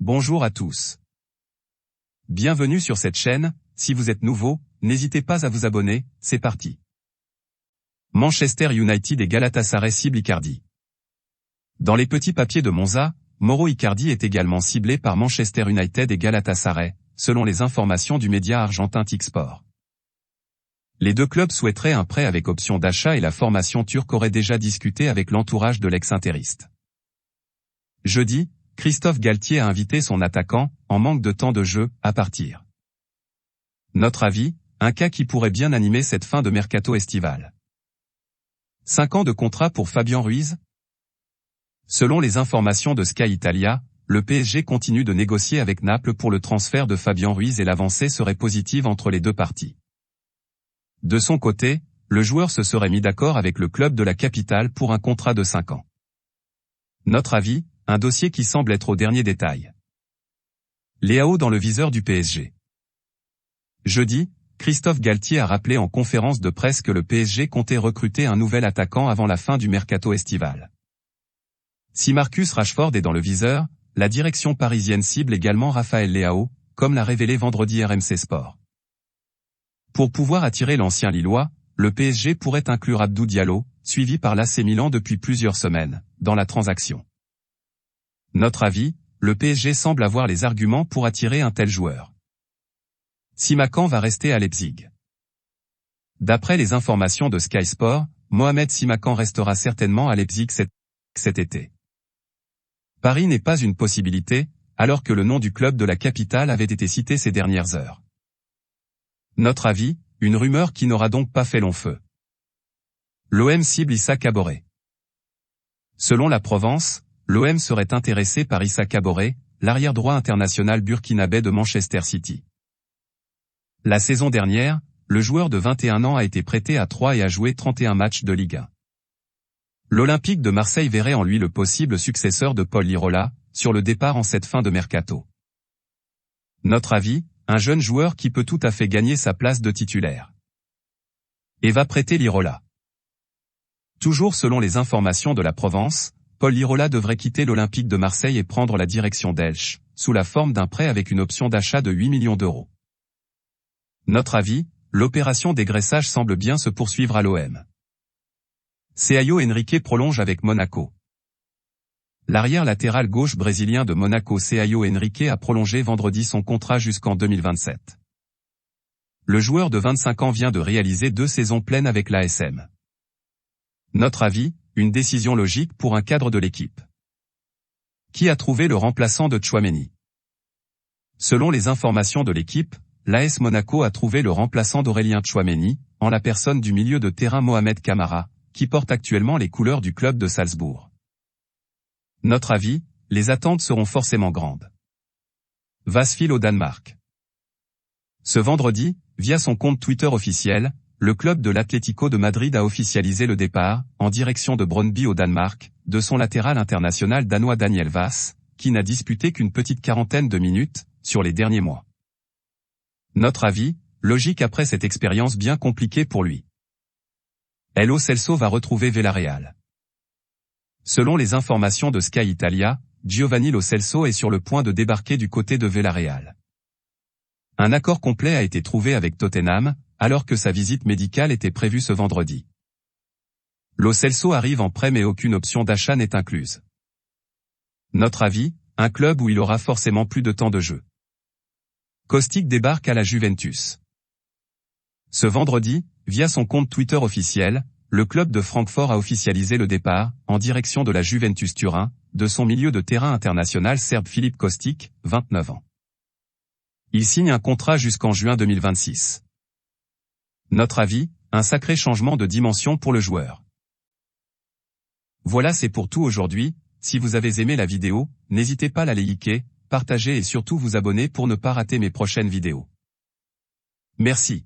Bonjour à tous. Bienvenue sur cette chaîne, si vous êtes nouveau, n'hésitez pas à vous abonner, c'est parti. Manchester United et Galatasaray ciblent Icardi. Dans les petits papiers de Monza, Mauro Icardi est également ciblé par Manchester United et Galatasaray, selon les informations du média argentin TIC-Sport. Les deux clubs souhaiteraient un prêt avec option d'achat et la formation turque aurait déjà discuté avec l'entourage de l'ex-intériste. Jeudi, Christophe Galtier a invité son attaquant, en manque de temps de jeu, à partir. Notre avis, un cas qui pourrait bien animer cette fin de mercato estival. 5 ans de contrat pour Fabian Ruiz? Selon les informations de Sky Italia, le PSG continue de négocier avec Naples pour le transfert de Fabian Ruiz et l'avancée serait positive entre les deux parties. De son côté, le joueur se serait mis d'accord avec le club de la capitale pour un contrat de 5 ans. Notre avis, un dossier qui semble être au dernier détail. Leao dans le viseur du PSG. Jeudi, Christophe Galtier a rappelé en conférence de presse que le PSG comptait recruter un nouvel attaquant avant la fin du mercato estival. Si Marcus Rashford est dans le viseur, la direction parisienne cible également Raphaël Leao, comme l'a révélé vendredi RMC Sport. Pour pouvoir attirer l'ancien Lillois, le PSG pourrait inclure Abdou Diallo, suivi par l'AC Milan depuis plusieurs semaines, dans la transaction. Notre avis, le PSG semble avoir les arguments pour attirer un tel joueur. Simakan va rester à Leipzig. D'après les informations de Sky Sport, Mohamed Simakan restera certainement à Leipzig cet été. Paris n'est pas une possibilité, alors que le nom du club de la capitale avait été cité ces dernières heures. Notre avis, une rumeur qui n'aura donc pas fait long feu. L'OM cible Issa Kaboré. Selon la Provence, l'OM serait intéressé par Issa Kaboré, l'arrière-droit international burkinabé de Manchester City. La saison dernière, le joueur de 21 ans a été prêté à Troyes et a joué 31 matchs de Ligue 1. L'Olympique de Marseille verrait en lui le possible successeur de Paul Lirola, sur le départ en cette fin de mercato. Notre avis, un jeune joueur qui peut tout à fait gagner sa place de titulaire. Et va prêter Lirola. Toujours selon les informations de la Provence, Paul Lirola devrait quitter l'Olympique de Marseille et prendre la direction d'Elche, sous la forme d'un prêt avec une option d'achat de 8 millions d'euros. Notre avis, l'opération dégraissage semble bien se poursuivre à l'OM. Caio Henrique prolonge avec Monaco. L'arrière latéral gauche brésilien de Monaco Caio Henrique a prolongé vendredi son contrat jusqu'en 2027. Le joueur de 25 ans vient de réaliser 2 saisons pleines avec l'ASM. Notre avis, une décision logique pour un cadre de l'équipe. Qui a trouvé le remplaçant de Tchouaméni? Selon les informations de l'équipe, l'AS Monaco a trouvé le remplaçant d'Aurélien Tchouaméni, en la personne du milieu de terrain Mohamed Camara, qui porte actuellement les couleurs du club de Salzbourg. Notre avis, les attentes seront forcément grandes. Vasfil au Danemark. Ce vendredi, via son compte Twitter officiel, le club de l'Atlético de Madrid a officialisé le départ, en direction de Brøndby au Danemark, de son latéral international danois Daniel Vass, qui n'a disputé qu'une petite quarantaine de minutes, sur les derniers mois. Notre avis, logique après cette expérience bien compliquée pour lui. Lo Celso va retrouver Villarreal. Selon les informations de Sky Italia, Giovanni Lo Celso est sur le point de débarquer du côté de Villarreal. Un accord complet a été trouvé avec Tottenham, alors que sa visite médicale était prévue ce vendredi. Lo Celso arrive en prêt mais aucune option d'achat n'est incluse. Notre avis, un club où il aura forcément plus de temps de jeu. Kostic débarque à la Juventus. Ce vendredi, via son compte Twitter officiel, le club de Francfort a officialisé le départ, en direction de la Juventus Turin, de son milieu de terrain international serbe Filip Kostic, 29 ans. Il signe un contrat jusqu'en juin 2026. Notre avis, un sacré changement de dimension pour le joueur. Voilà, c'est pour tout aujourd'hui. Si vous avez aimé la vidéo, n'hésitez pas à la liker, partager et surtout vous abonner pour ne pas rater mes prochaines vidéos. Merci.